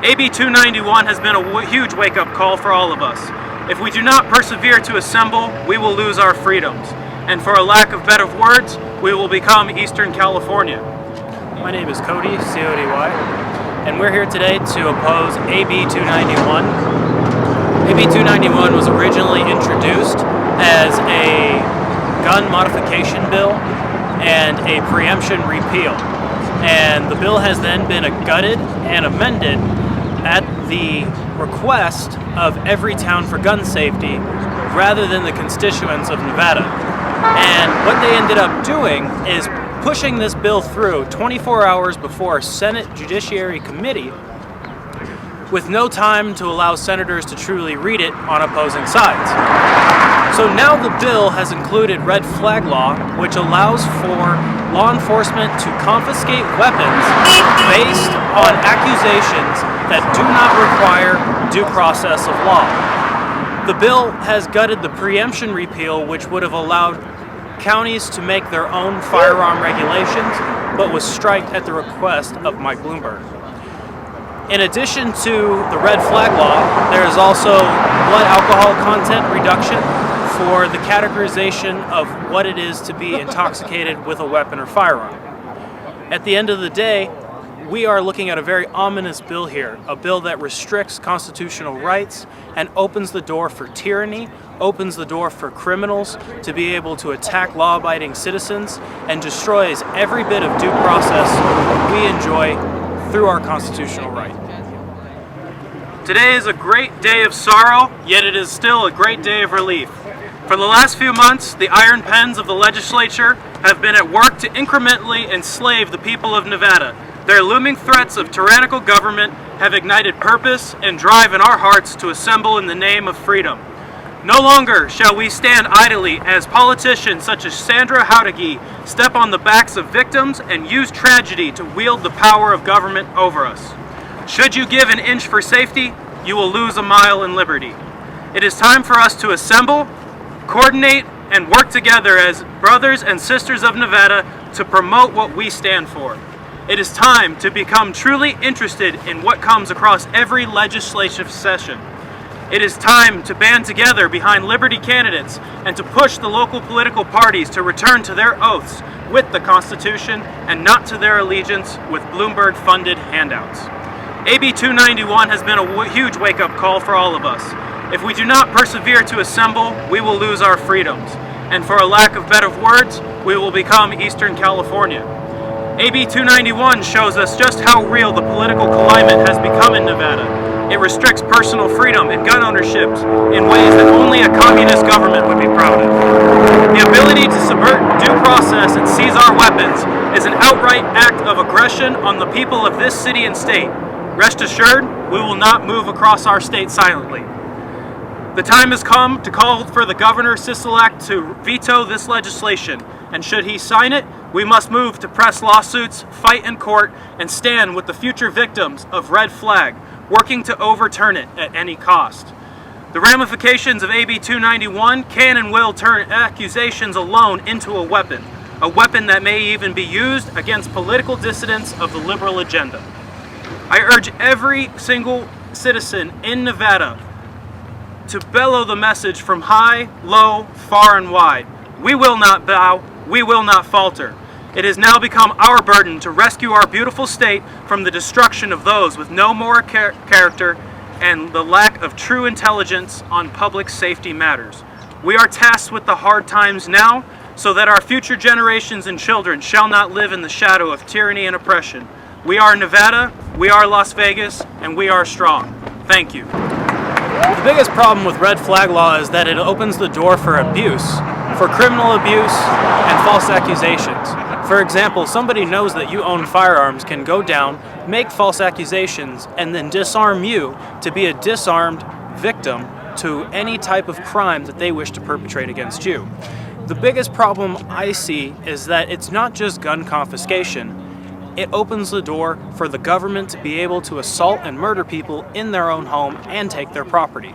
AB291 has been a huge wake-up call for all of us. If we do not persevere to assemble, we will lose our freedoms. And for a lack of better words, we will become Eastern California. My name is Cody, C-O-D-Y, and we're here today to oppose AB291. AB291 was originally introduced as a gun modification bill and a preemption repeal. And the bill has then been gutted and amended at the request of every town for gun safety rather than the constituents of Nevada. And what they ended up doing is pushing this bill through 24 hours before a Senate Judiciary Committee with no time to allow senators to truly read it on opposing sides. So now the bill has included red flag law, which allows for law enforcement to confiscate weapons based on accusations that do not require due process of law. The bill has gutted the preemption repeal, which would have allowed counties to make their own firearm regulations, but was striked at the request of Mike Bloomberg. In addition to the red flag law, there is also blood alcohol content reduction for the categorization of what it is to be intoxicated with a weapon or firearm. At the end of the day, we are looking at a very ominous bill here, a bill that restricts constitutional rights and opens the door for tyranny, opens the door for criminals to be able to attack law-abiding citizens, and destroys every bit of due process we enjoy through our constitutional right. Today is a great day of sorrow, yet it is still a great day of relief. For the last few months, the iron pens of the legislature have been at work to incrementally enslave the people of Nevada. Their looming threats of tyrannical government have ignited purpose and drive in our hearts to assemble in the name of freedom. No longer shall we stand idly as politicians such as Sandra Haudegui step on the backs of victims and use tragedy to wield the power of government over us. Should you give an inch for safety, you will lose a mile in liberty. It is time for us to assemble, coordinate, and work together as brothers and sisters of Nevada to promote what we stand for. It is time to become truly interested in what comes across every legislative session. It is time to band together behind liberty candidates and to push the local political parties to return to their oaths with the Constitution and not to their allegiance with Bloomberg-funded handouts. AB291 has been a huge wake-up call for all of us. If we do not persevere to assemble, we will lose our freedoms. And for a lack of better words, we will become Eastern California. AB291 shows us just how real the political climate has become in Nevada. It restricts personal freedom and gun ownership in ways that only a communist government would be proud of. The ability to subvert due process and seize our weapons is an outright act of aggression on the people of this city and state. Rest assured, we will not move across our state silently. The time has come to call for the Governor Sisolak to veto this legislation, and should he sign it, we must move to press lawsuits, fight in court, and stand with the future victims of red flag, working to overturn it at any cost. The ramifications of AB291 can and will turn accusations alone into a weapon that may even be used against political dissidents of the liberal agenda. I urge every single citizen in Nevada to bellow the message from high, low, far, and wide. We will not bow, we will not falter. It has now become our burden to rescue our beautiful state from the destruction of those with no moral character and the lack of true intelligence on public safety matters. We are tasked with the hard times now so that our future generations and children shall not live in the shadow of tyranny and oppression. We are Nevada, we are Las Vegas, and we are strong. Thank you. The biggest problem with red flag law is that it opens the door for abuse, for criminal abuse and false accusations. For example, somebody knows that you own firearms can go down, make false accusations, and then disarm you to be a disarmed victim to any type of crime that they wish to perpetrate against you. The biggest problem I see is that it's not just gun confiscation. It opens the door for the government to be able to assault and murder people in their own home and take their property.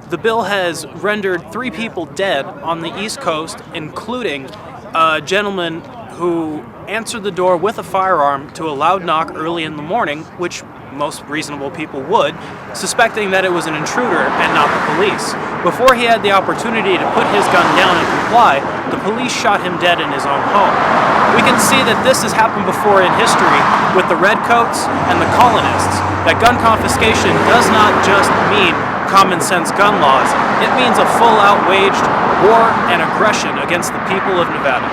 The bill has rendered 3 people dead on the East Coast, including a gentleman who answered the door with a firearm to a loud knock early in the morning, which most reasonable people would, suspecting that it was an intruder and not the police. Before he had the opportunity to put his gun down and comply, the police shot him dead in his own home. We can see that this has happened before in history with the redcoats and the colonists, that gun confiscation does not just mean common sense gun laws, it means a full-out waged war and aggression against the people of Nevada.